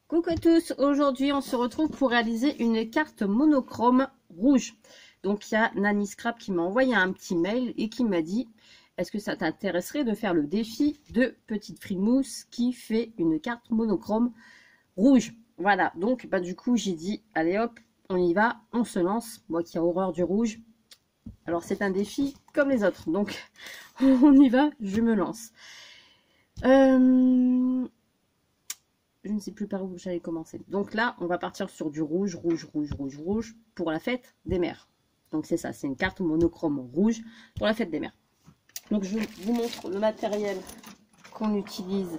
Coucou à tous, aujourd'hui on se retrouve pour réaliser une carte monochrome rouge. Donc il y a Nanny Scrap qui m'a envoyé un petit mail et qui m'a dit: est-ce que ça t'intéresserait de faire le défi de Petite Frimousse qui fait une carte monochrome rouge? Voilà, donc du coup j'ai dit allez hop, on y va, on se lance. Moi qui ai horreur du rouge, alors c'est un défi comme les autres, donc on y va, je me lance. Je ne sais plus par où j'allais commencer. Donc là, on va partir sur du rouge, rouge, rouge, rouge, rouge pour la fête des mères. Donc c'est ça, c'est une carte monochrome rouge pour la fête des mères. Donc je vous montre le matériel qu'on utilise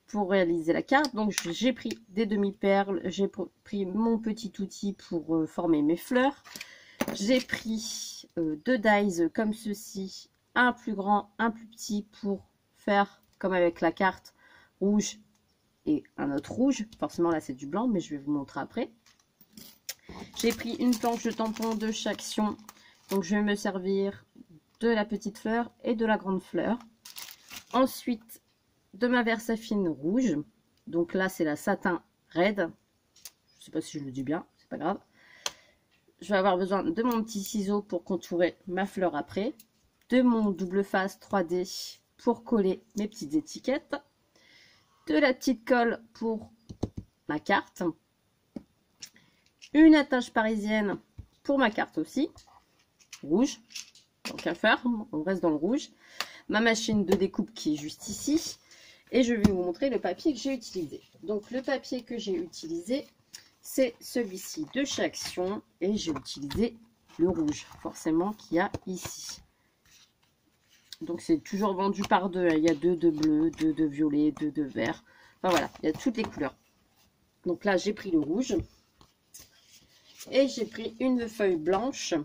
pour réaliser la carte. Donc j'ai pris des demi-perles, j'ai pris mon petit outil pour former mes fleurs. J'ai pris deux dies comme ceci, un plus grand, un plus petit pour faire comme avec la carte rouge et un autre rouge. Forcément là c'est du blanc, mais je vais vous montrer après. J'ai pris une planche de tampon de chaque sion, donc je vais me servir de la petite fleur et de la grande fleur. Ensuite de ma Versafine rouge, donc là c'est la satin raide, je sais pas si je le dis bien, c'est pas grave. Je vais avoir besoin de mon petit ciseau pour contourer ma fleur après, de mon double face 3D pour coller mes petites étiquettes, de la petite colle pour ma carte, une attache parisienne pour ma carte aussi, rouge, tant qu'à faire, on reste dans le rouge, ma machine de découpe qui est juste ici, et je vais vous montrer le papier que j'ai utilisé. Donc le papier que j'ai utilisé, c'est celui-ci de chez Action, et j'ai utilisé le rouge, forcément, qu'il y a ici. Donc c'est toujours vendu par deux, il y a deux de bleu, deux de violet, deux de vert, enfin voilà, il y a toutes les couleurs. Donc là j'ai pris le rouge, et j'ai pris une feuille blanche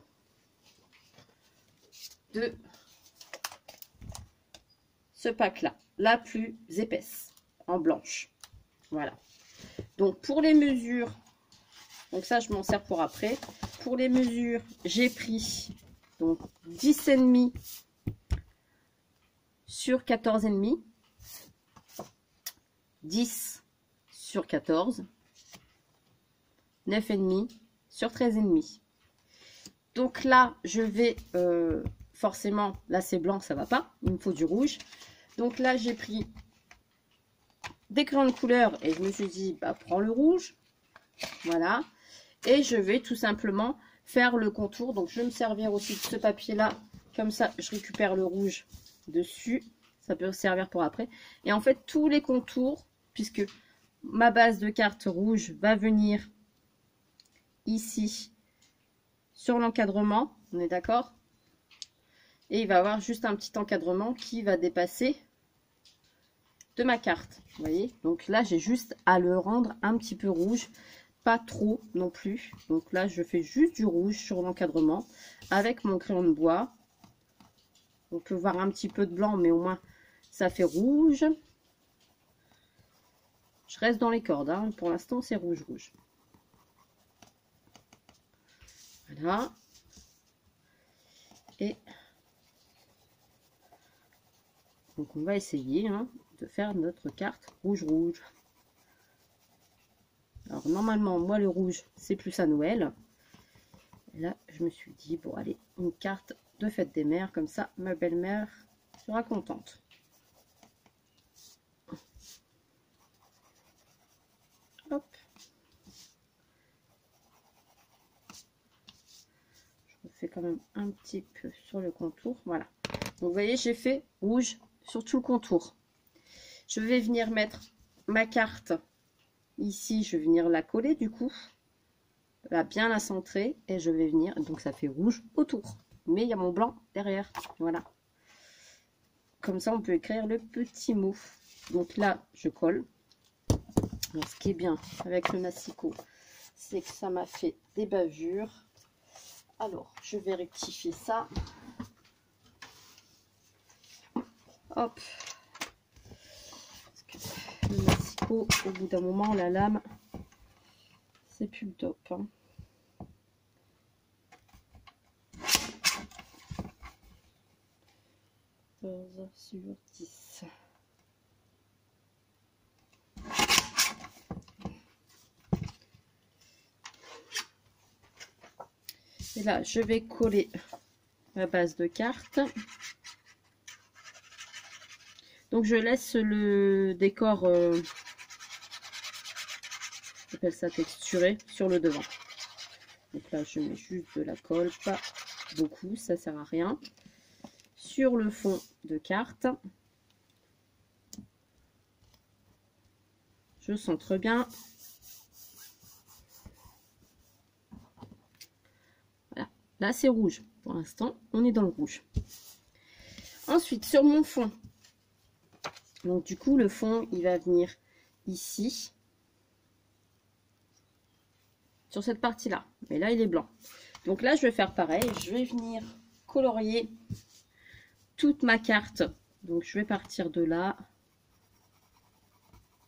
de ce pack là, la plus épaisse, en blanche. Voilà. Donc pour les mesures, donc ça je m'en sers pour après. Pour les mesures, j'ai pris donc 10,5 sur 14,5, 10 sur 14, 9,5 sur 13,5. Donc là, je vais forcément, là c'est blanc, ça va pas, il me faut du rouge. Donc là, j'ai pris des crayons de couleur et je me suis dit, prends le rouge. Voilà. Et je vais tout simplement faire le contour. Donc je vais me servir aussi de ce papier là. Comme ça, je récupère le rouge dessus. Ça peut servir pour après. Et en fait, tous les contours, puisque ma base de carte rouge va venir ici sur l'encadrement. On est d'accord? Et il va y avoir juste un petit encadrement qui va dépasser de ma carte. Vous voyez? Donc là, j'ai juste à le rendre un petit peu rouge. Pas trop non plus. Donc là, je fais juste du rouge sur l'encadrement avec mon crayon de bois. On peut voir un petit peu de blanc, mais au moins ça fait rouge. Je reste dans les cordes, hein. Pour l'instant, c'est rouge, rouge. Voilà. Et donc on va essayer de faire notre carte rouge, rouge. Alors normalement, moi le rouge, c'est plus à Noël. Et là, je me suis dit, bon allez, une carte de fête des mères, comme ça, ma belle-mère sera contente. Hop. Je refais quand même un petit peu sur le contour, voilà. Donc vous voyez, j'ai fait rouge sur tout le contour. Je vais venir mettre ma carte ici, je vais venir la coller du coup. Là, bien la centrer et je vais venir, donc ça fait rouge autour, mais il y a mon blanc derrière, voilà. Comme ça on peut écrire le petit mot. Donc là je colle. Alors, ce qui est bien avec le massicot, c'est que ça m'a fait des bavures. Alors je vais rectifier ça, hop, parce que le massicot au bout d'un moment, la lame, c'est plus le top, hein. Sur 10. Et là, je vais coller ma base de carte. Donc, je laisse le décor, j'appelle ça texturé, sur le devant. Donc là, je mets juste de la colle, pas beaucoup, ça sert à rien. Sur le fond de carte, je centre bien. Voilà, là c'est rouge. Pour l'instant, on est dans le rouge. Ensuite, sur mon fond, donc du coup, le fond, il va venir ici, sur cette partie-là. Mais là, il est blanc. Donc là, je vais faire pareil. Je vais venir colorier toute ma carte. Donc, je vais partir de là.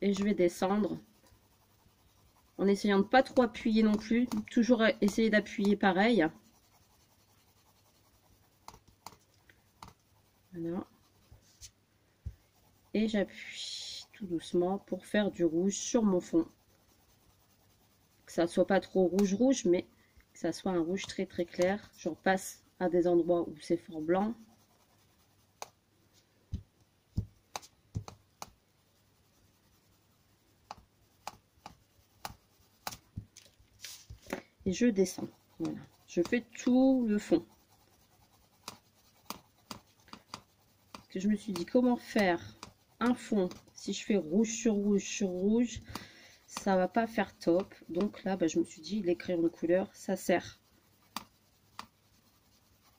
Et je vais descendre. En essayant de ne pas trop appuyer non plus. Toujours essayer d'appuyer pareil. Voilà. Et j'appuie tout doucement pour faire du rouge sur mon fond. Que ça soit pas trop rouge, mais que ça soit un rouge très très clair. Je repasse à des endroits où c'est fort blanc. Et je descends. Voilà. Je fais tout le fond. Parce que je me suis dit comment faire un fond si je fais rouge sur rouge sur rouge, ça va pas faire top. Donc là, je me suis dit les crayons de couleur, ça sert.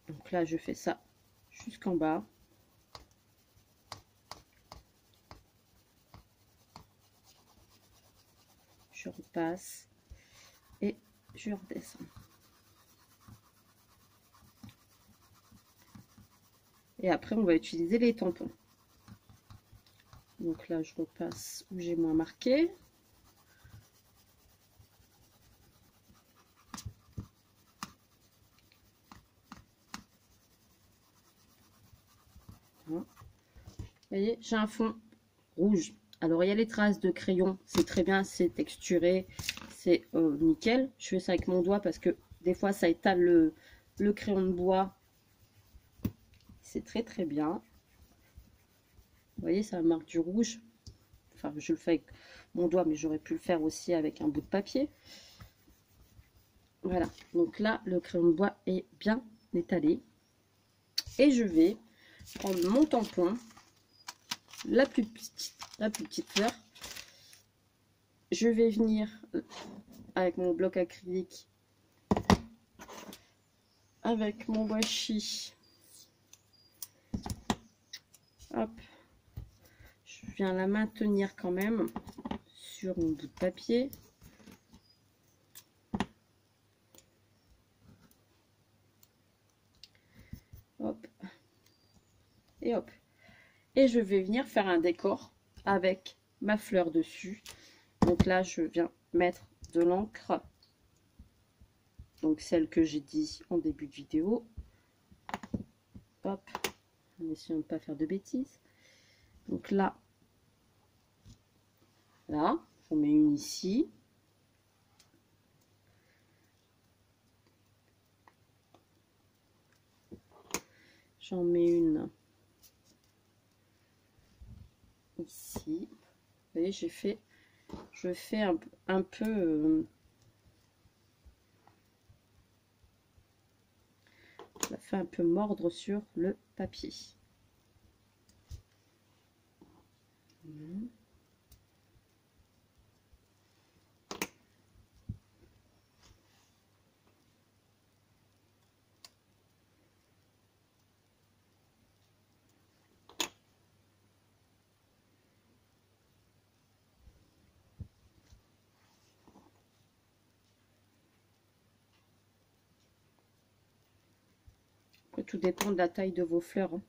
Donc là, je fais ça jusqu'en bas. Je repasse et je redescends. Et après, on va utiliser les tampons. Donc là, je repasse où j'ai moins marqué. Voilà. Vous voyez, j'ai un fond rouge. Alors, il y a les traces de crayon. C'est très bien, c'est texturé. C'est nickel. Je fais ça avec mon doigt parce que des fois, ça étale le crayon de bois. C'est très très bien. Vous voyez, ça marque du rouge. Enfin, je le fais avec mon doigt, mais j'aurais pu le faire aussi avec un bout de papier. Voilà. Donc là, le crayon de bois est bien étalé. Et je vais prendre mon tampon, la plus petite fleur. Je vais venir avec mon bloc acrylique, avec mon washi. Hop. Je viens la maintenir quand même sur mon bout de papier. Hop. Et hop. Et je vais venir faire un décor avec ma fleur dessus. Donc là, je viens mettre de l'encre. Donc celle que j'ai dit en début de vidéo. Hop. En essayant de ne pas faire de bêtises. Donc là, j'en mets une ici. J'en mets une ici. Vous voyez, je fais un peu ça fait un peu mordre sur le papier. Après, tout dépend de la taille de vos fleurs. Hein.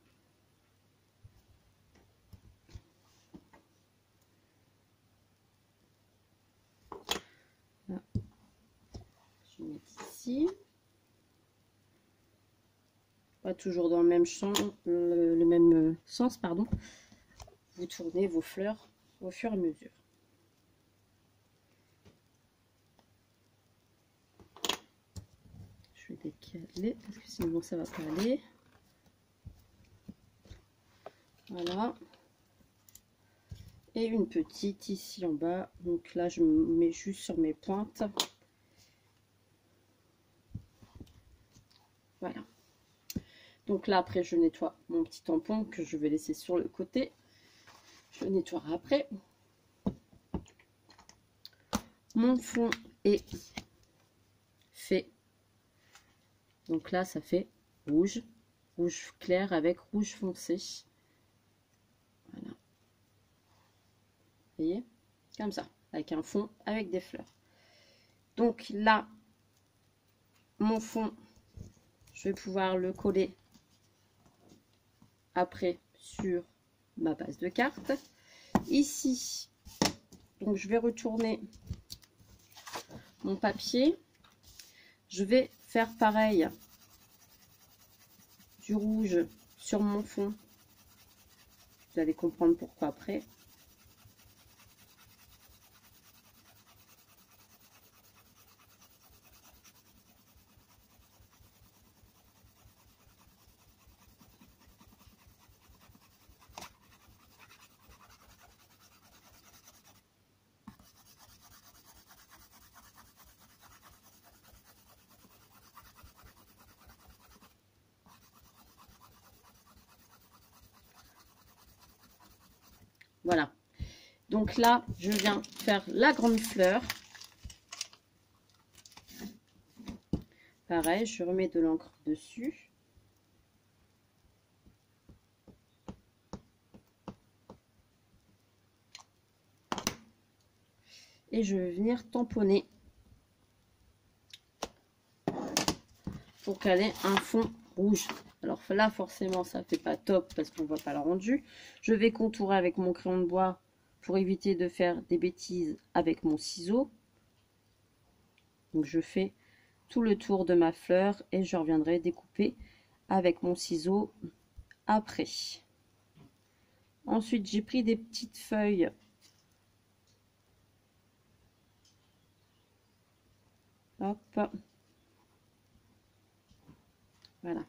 Là. Je vais mettre ici. Pas toujours dans le même sens, le même sens, pardon. Vous tournez vos fleurs au fur et à mesure. Je je vais décaler parce que sinon ça va pas aller. Voilà. Et une petite ici en bas. Donc là, je me mets juste sur mes pointes. Voilà. Donc là, après, je nettoie mon petit tampon que je vais laisser sur le côté. Je nettoierai après. Mon fond est fait. Donc là, ça fait rouge. Rouge clair avec rouge foncé. Voilà. Vous voyez? Comme ça. Avec un fond avec des fleurs. Donc là, mon fond, je vais pouvoir le coller après sur ma base de carte. Ici, donc je vais retourner mon papier. Je vais faire pareil, du rouge sur mon fond. Vous allez comprendre pourquoi après. Voilà. Donc là, je viens faire la grande fleur. Pareil, je remets de l'encre dessus. Et je vais venir tamponner pour caler un fond rouge. Alors là, forcément, ça fait pas top parce qu'on voit pas le rendu. Je vais contourer avec mon crayon de bois pour éviter de faire des bêtises avec mon ciseau. Donc je fais tout le tour de ma fleur et je reviendrai découper avec mon ciseau après. Ensuite, j'ai pris des petites feuilles. Hop. Voilà.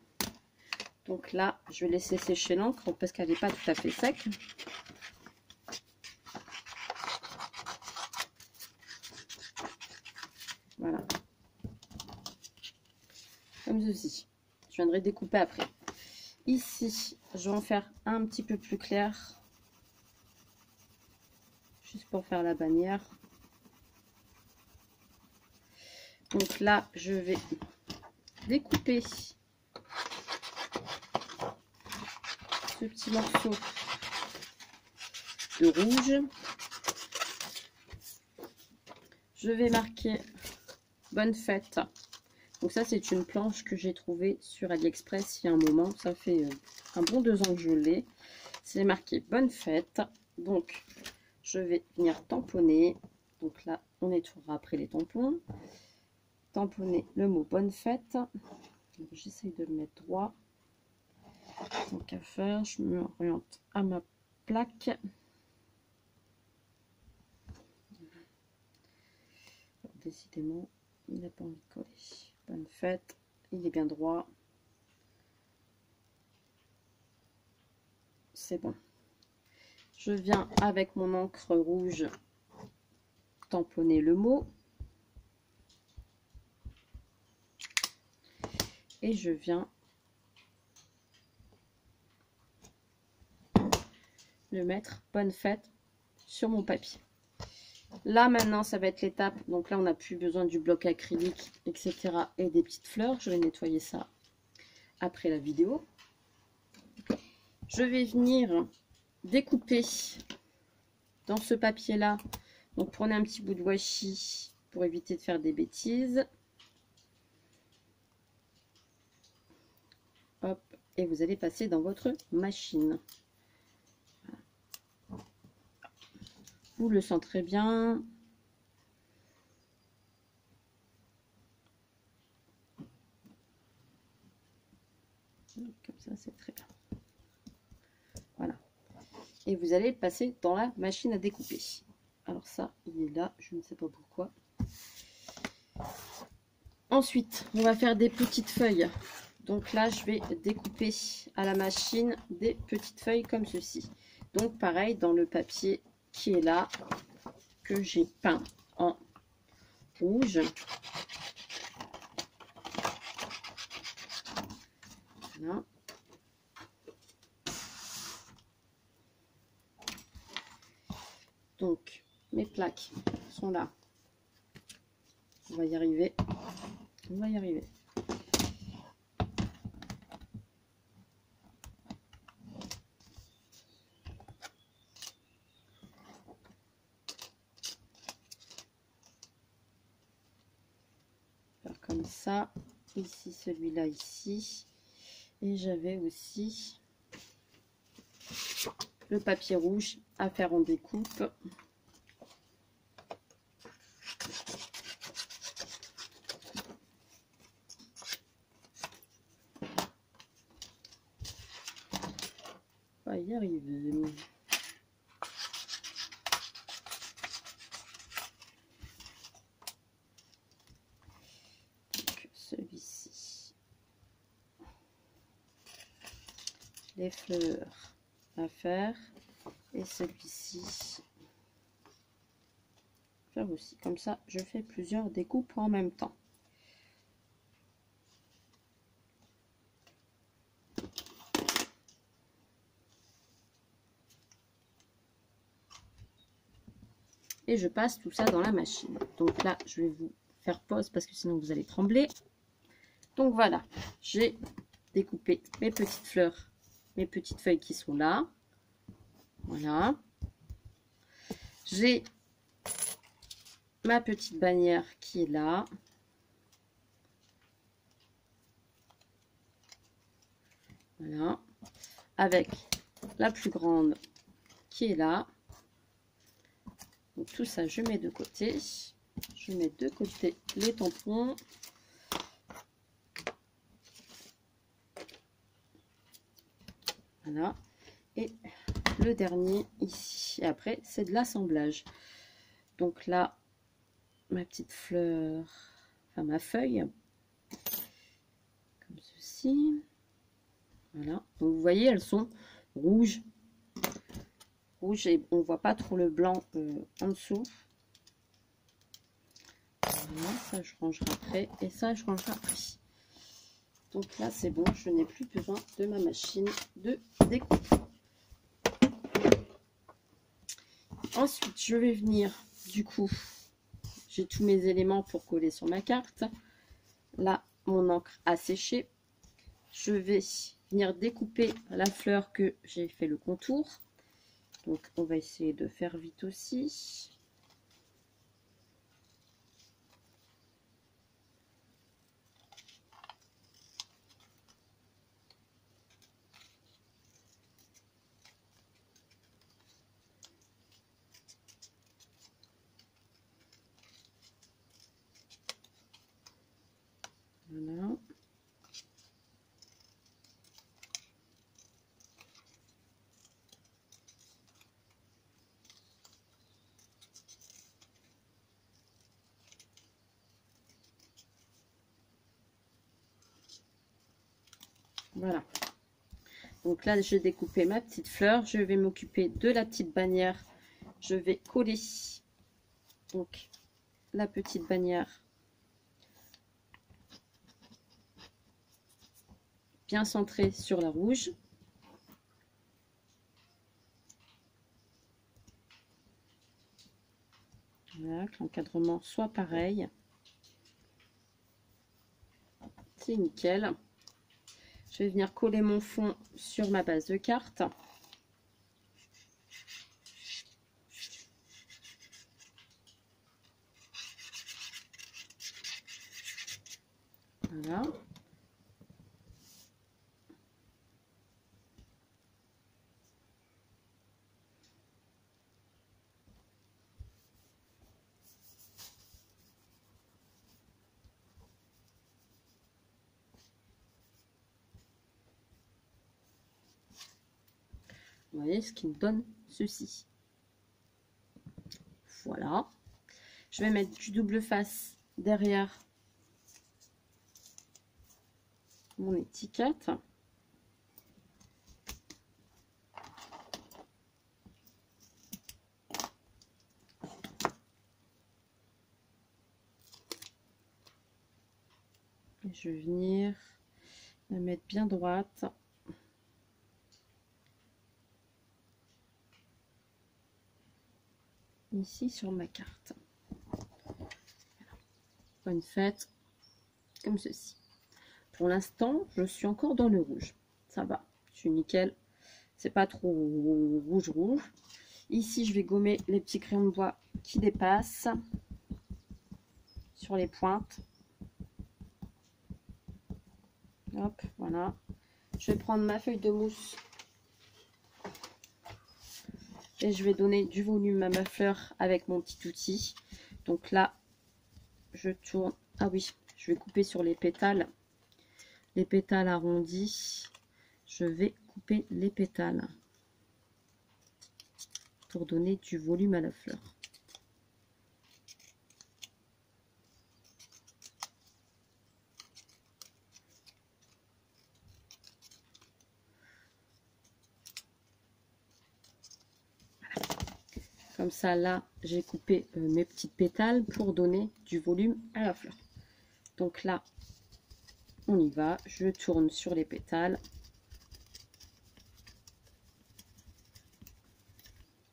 Donc là, je vais laisser sécher l'encre parce qu'elle n'est pas tout à fait sec. Voilà. Comme ceci. Je viendrai découper après. Ici, je vais en faire un petit peu plus clair. Juste pour faire la bannière. Donc là, je vais découper ce petit morceau de rouge. Je vais marquer bonne fête. Donc ça, c'est une planche que j'ai trouvée sur AliExpress il y a un moment. Ça fait un bon 2 ans que je l'ai. C'est marqué bonne fête. Donc, je vais venir tamponner. Donc là, on nettoiera après les tampons. Tamponner le mot bonne fête. J'essaye de le mettre droit. Donc à faire, je me oriente à ma plaque. Décidément, il n'a pas envie de coller. Bonne fête, il est bien droit. C'est bon. Je viens avec mon encre rouge tamponner le mot. Et je viens le mettre bonne fête sur mon papier. Là maintenant ça va être l'étape, donc là on n'a plus besoin du bloc acrylique etc et des petites fleurs. Je vais nettoyer ça après la vidéo. Je vais venir découper dans ce papier là. Donc prenez un petit bout de washi pour éviter de faire des bêtises. Hop, et vous allez passer dans votre machine. Vous le sentirez bien. Comme ça, c'est très bien. Voilà. Et vous allez le passer dans la machine à découper. Alors ça, il est là, je ne sais pas pourquoi. Ensuite, on va faire des petites feuilles. Donc là, je vais découper à la machine des petites feuilles comme ceci. Donc pareil, dans le papier qui est là, que j'ai peint en rouge. Voilà. Donc, mes plaques sont là. On va y arriver. On va y arriver. Faire comme ça. Ici, celui-là, ici. Et j'avais aussi le papier rouge à faire en découpe. On va y arriver. Donc celui-ci. Les fleurs à faire. Et celui-ci. Faire aussi. Comme ça, je fais plusieurs découpes en même temps. Et je passe tout ça dans la machine. Donc là, je vais vous faire pause parce que sinon vous allez trembler. Donc voilà, j'ai découpé mes petites fleurs, mes petites feuilles qui sont là. Voilà. J'ai ma petite bannière qui est là. Voilà. Avec la plus grande qui est là. Donc tout ça, je mets de côté. Je mets de côté les tampons. Voilà. Et le dernier ici. Et après, c'est de l'assemblage. Donc là, ma petite fleur, enfin ma feuille, comme ceci. Voilà. Donc vous voyez, elles sont rouges. Rouge et on voit pas trop le blanc en dessous. Voilà, ça je rangerai après et ça je rangerai après. Donc là c'est bon, je n'ai plus besoin de ma machine de découpe. Ensuite je vais venir, du coup j'ai tous mes éléments pour coller sur ma carte. Là mon encre a séché. Je vais venir découper la fleur que j'ai fait le contour. Donc on va essayer de faire vite aussi. Voilà. Voilà. Donc là, j'ai découpé ma petite fleur. Je vais m'occuper de la petite bannière. Je vais coller donc la petite bannière bien centrée sur la rouge. Voilà, que l'encadrement soit pareil. C'est nickel. Je vais venir coller mon fond sur ma base de carte. Voilà. Vous voyez ce qui me donne ceci. Voilà. Je vais mettre du double face derrière mon étiquette. Et je vais venir la mettre bien droite. Ici sur ma carte. Bonne fête, comme ceci. Pour l'instant, je suis encore dans le rouge. Ça va, je suis nickel. C'est pas trop rouge. Ici, je vais gommer les petits crayons de bois qui dépassent sur les pointes. Hop, voilà. Je vais prendre ma feuille de mousse et je vais donner du volume à ma fleur avec mon petit outil. Donc là, je tourne. Ah oui, je vais couper sur les pétales arrondis. Je vais couper les pétales pour donner du volume à la fleur. Comme ça, là, j'ai coupé mes petites pétales pour donner du volume à la fleur. Donc là, on y va. Je tourne sur les pétales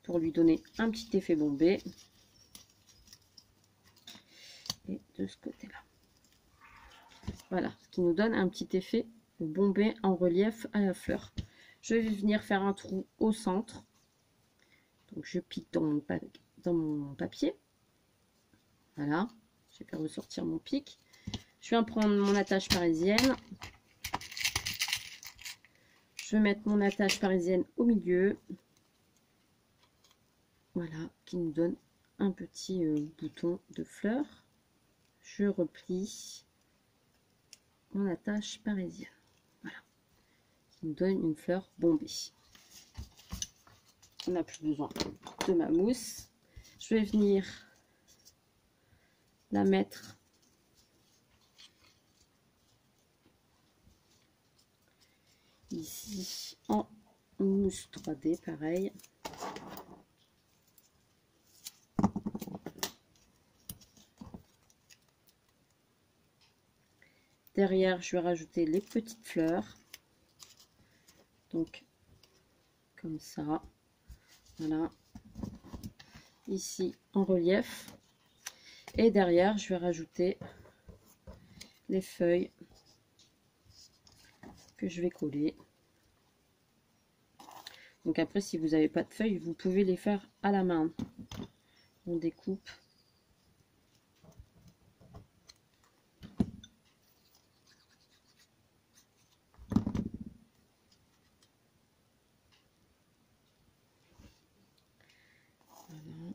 pour lui donner un petit effet bombé. Et de ce côté-là. Voilà, ce qui nous donne un petit effet bombé en relief à la fleur. Je vais venir faire un trou au centre. Donc je pique dans mon papier. Voilà, je vais faire ressortir mon pic. Je viens prendre mon attache parisienne. Je vais mettre mon attache parisienne au milieu. Voilà, qui nous donne un petit bouton de fleur. Je replie mon attache parisienne. Voilà, qui nous donne une fleur bombée. On n'a plus besoin de ma mousse. Je vais venir la mettre ici en mousse 3D, pareil. Derrière, je vais rajouter les petites fleurs. Donc, comme ça. Voilà. Ici, en relief. Et derrière, je vais rajouter les feuilles que je vais coller. Donc après, si vous n'avez pas de feuilles, vous pouvez les faire à la main. On découpe. Voilà.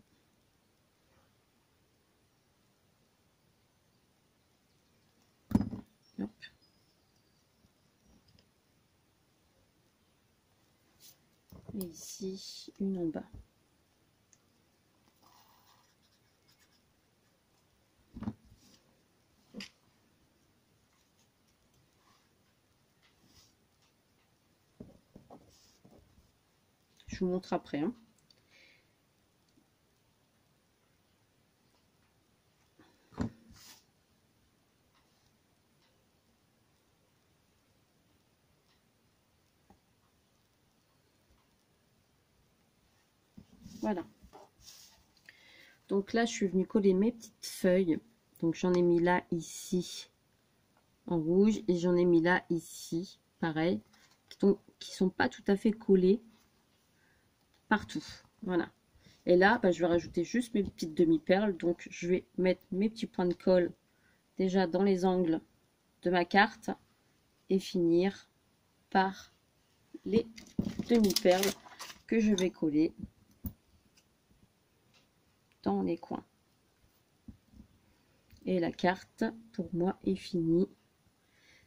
Hop. Et ici, une en bas. Je vous montre après. Hein. Voilà. Donc là, je suis venue coller mes petites feuilles. Donc j'en ai mis là, ici, en rouge. Et j'en ai mis là, ici, pareil. Qui sont pas tout à fait collées partout. Voilà. Et là, bah, je vais rajouter juste mes petites demi-perles. Donc je vais mettre mes petits points de colle déjà dans les angles de ma carte. Et finir par les demi-perles que je vais coller dans les coins. Et la carte, pour moi, est finie.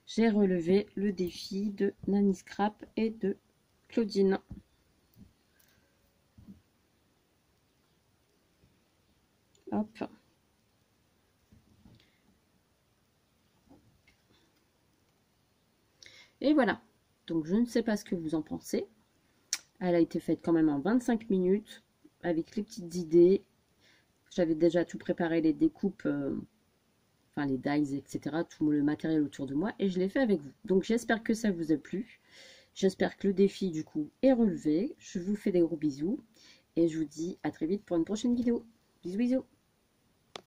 J'ai relevé le défi de Nanny Scrap et de Claudine. Hop. Et voilà. Donc je ne sais pas ce que vous en pensez. Elle a été faite quand même en 25 minutes, avec les petites idées. J'avais déjà tout préparé, les découpes, enfin les dies, etc. Tout le matériel autour de moi. Et je l'ai fait avec vous. Donc j'espère que ça vous a plu. J'espère que le défi du coup est relevé. Je vous fais des gros bisous. Et je vous dis à très vite pour une prochaine vidéo. Bisous bisous.